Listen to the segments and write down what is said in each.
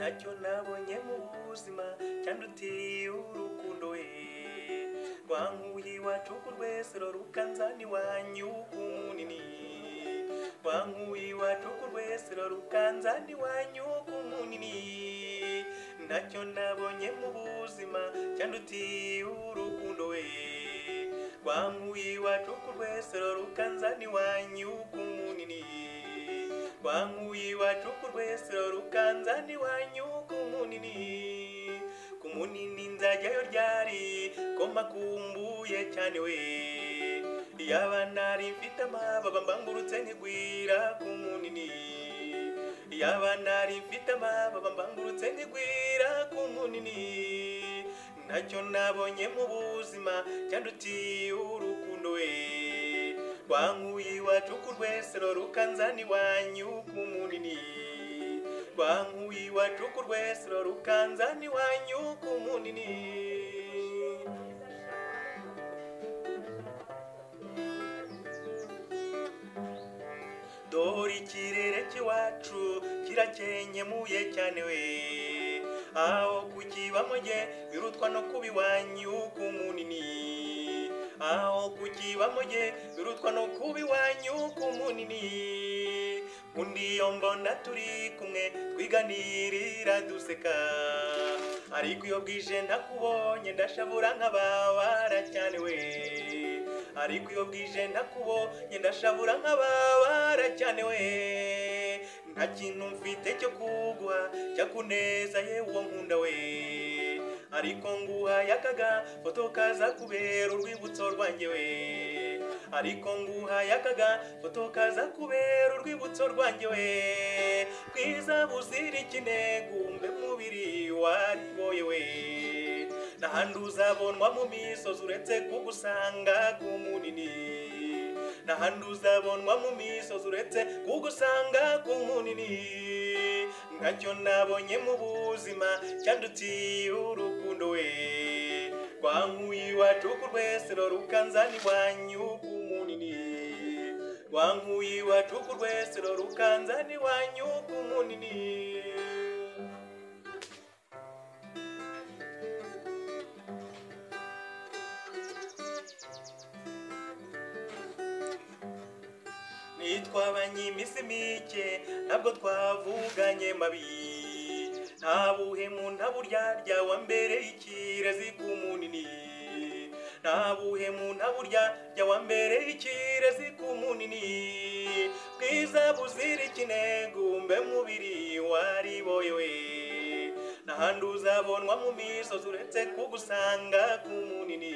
ntacyo nabonye mu buzima cyandutiye urukundo we rwankuye iwacu ku rwesero rukanzana iwanyu ku munini rwankuye iwacu ku rwesero rukanzana iwanyu ku munini ntacyo nabonye mu buzima cyandutiye urukundo we rwankuye iwacu ku rwesero rukanzana iwanyu ku munini rwankuye iwacu ku rwesero rukanzana iwanyu ku munini nzajyayo ryari ko makumbuye cyane we yaba nari mfite amababa mbangurutse nkigwira ku munini yaba nari mfite amababa mbangurutse nkigwira ku munini ntacyo nabonye mu buzima cyandutiye urukundo we rwankuye iwacu ku rwesero rukanzana iwanyu ku munini rwankuye iwacu ku rwesero rukanzana iwanyu ku munini dore ikirere cy'iwacu kirakenyemuye cyane we aho kukibamo jye birutwa no kuba iwanyu ku munini aho kukibamo jye birutwa no kuba iwanyu ku munini undi iyo mbona turi kumwe twiganirira duseka ariko iyo bwije ntakubonye ndashavura nk'ababara cyane we ariko iyo bwije ntakubonye ndashavura nk'ababara cyane we nta kintu mfite cyo kuguha cyakuneza yewe nkunda we ariko nguhaye akaga foto kaza kubera urwibutso rwanjye we ariko nguhaye akaga foto kaza kubera urwibutso rwanjye we bwiza buzira ikinegumbe mubiri wariboye we n'ahandi uzabonwa mu misozi uretse kugusanga ku munini n'ahandi uzabonwa mu misozi uretse kugusanga ku munini ntacyo nabonye mu buzima cyandutiye urukundo we rwankuye iwacu ku rwesero rukanzana iwanyu ku munini rwankuye iwacu ku rwesero rukanzana iwanyu ku munini nitwabanye iminsi mike ntabwo twavuganye mabi nta buhemu nta buryarya wa mbere ikirezi ku munini nta buhemu nta buryarya wa mbere ikirezi ku munini bwiza buzira ikinegumbe mubiri wariboye we n'ahandi uzabonwa mu misozi uretse kugusanga ku munini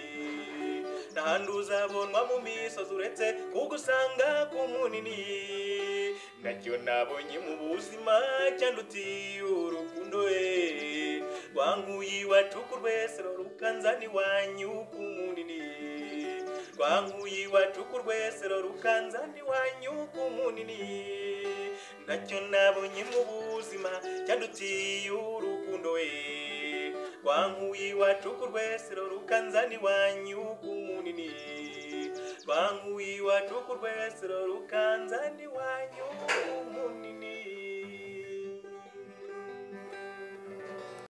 n'ahandi uzabonwa mu misozi uretse kugusanga ku munini ntacyo nabonye mu buzima cyandutiye urukundo we rwankuye iwacu ku rwesero rukanzana iwanyu ku munini rwankuye iwacu ku rwesero rukanzana iwanyu ku munini ntacyo nabonye mu buzima cyandutiye urukundo we rwankuye iwacu ku rwesero rukanzana iwanyu ku munini rwankuye iwacu ku rwesero rukanzana iwanyu ku munini